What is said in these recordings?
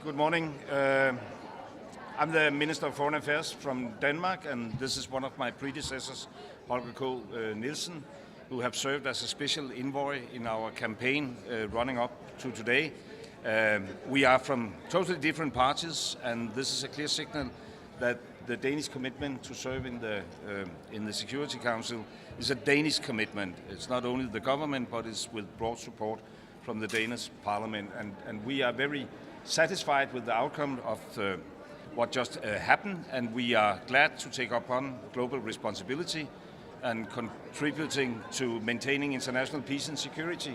Good morning. I'm the Minister of Foreign Affairs from Denmark, and this is one of my predecessors, Holger K. Nielsen, who have served as a special envoy in our campaign running up to today. We are from totally different parties, and this is a clear signal that the Danish commitment to serve in the Security Council is a Danish commitment. It's not only the government, but it's with broad support from the Danish Parliament, and we are very satisfied with the outcome of what just happened, and we are glad to take upon global responsibility and contributing to maintaining international peace and security,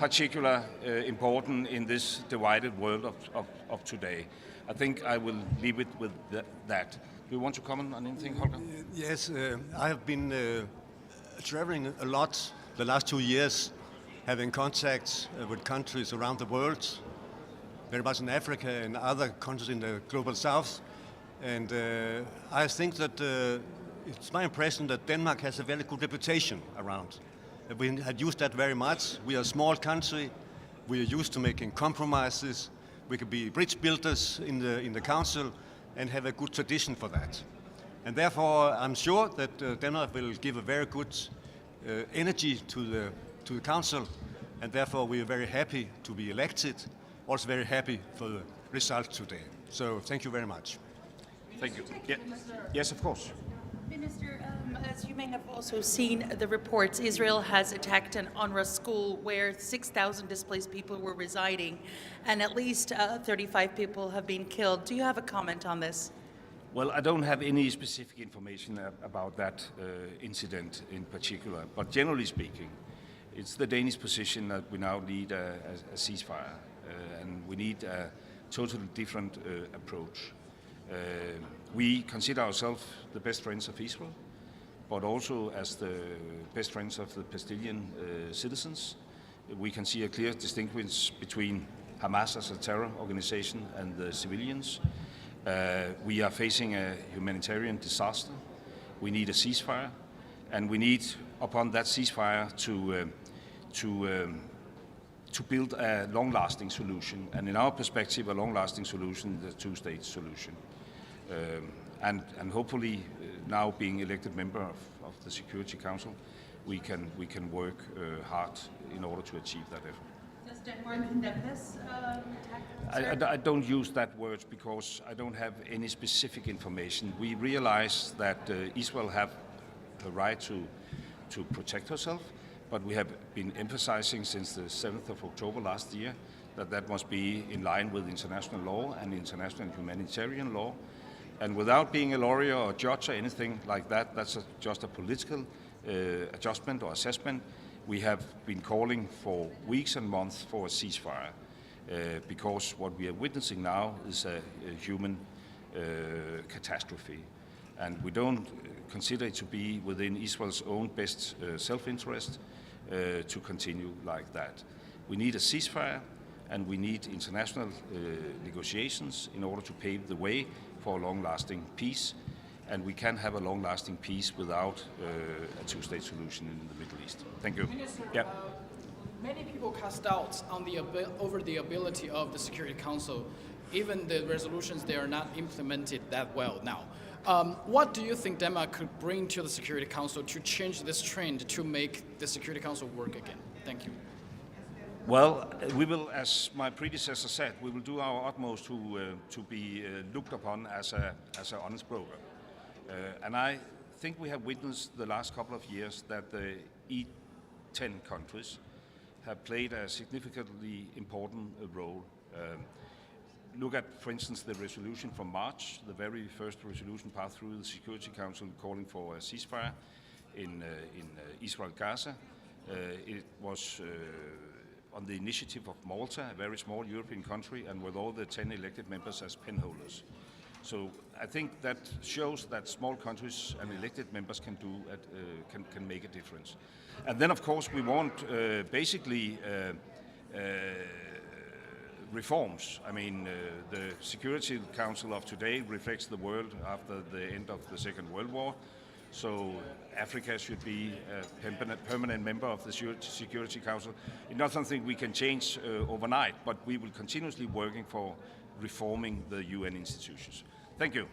particularly important in this divided world of today. I think I will leave it with that. Do you want to comment on anything, Holger? Yes, I have been traveling a lot the last 2 years, having contacts with countries around the world, very much in Africa and other countries in the global south. And I think that it's my impression that Denmark has a very good reputation around. We had used that very much. We are a small country. We are used to making compromises. We can be bridge builders in the council and have a good tradition for that. And therefore, I'm sure that Denmark will give a very good energy to the council, and therefore we are very happy to be elected. Also very happy for the result today. So thank you very much. Thank you. Yeah. Yes, of course. Minister, as you may have also seen the reports, Israel has attacked an UNRWA school where 6,000 displaced people were residing, and at least 35 people have been killed. Do you have a comment on this? Well, I don't have any specific information about that incident in particular, but generally speaking, it's the Danish position that we now need a ceasefire, and we need a totally different approach. We consider ourselves the best friends of Israel, but also as the best friends of the Palestinian citizens. We can see a clear distinction between Hamas as a terror organization and the civilians. We are facing a humanitarian disaster. We need a ceasefire, and we need, upon that ceasefire, to build a long-lasting solution. And in our perspective, a long-lasting solution is a two-state solution. And hopefully, now being elected member of the Security Council, we can work hard in order to achieve that effort. Does Denmark condemn this attack? I don't use that word because I don't have any specific information. We realize that Israel have the right to protect herself, but we have been emphasizing since the 7th of October last year that must be in line with international law and international humanitarian law. And without being a lawyer or judge or anything like that, that's just a political adjustment or assessment. We have been calling for weeks and months for a ceasefire because what we are witnessing now is a human catastrophe. And we don't consider it to be within Israel's own best self-interest to continue like that. We need a ceasefire, and we need international negotiations in order to pave the way for a long-lasting peace. And we can have a long-lasting peace without a two-state solution in the Middle East. Thank you. Minister, many people cast doubts on over the ability of the Security Council. Even the resolutions, they are not implemented that well now. What do you think Denmark could bring to the Security Council to change this trend to make the Security Council work again? Thank you. Well, we will, as my predecessor said, we will do our utmost to be looked upon as an honest broker. And I think we have witnessed the last couple of years that the E10 countries have played a significantly important role. Look at, for instance, the resolution from March, the very first resolution passed through the Security Council calling for a ceasefire in Israel-Gaza. It was on the initiative of Malta, a very small European country, and with all the 10 elected members as penholders. So I think that shows that small countries and elected members can make a difference. And then, of course, we want basically reforms. I mean, the Security Council of today reflects the world after the end of the Second World War. So Africa should be a permanent member of the Security Council. It's not something we can change overnight, but we will continuously working for reforming the UN institutions. Thank you.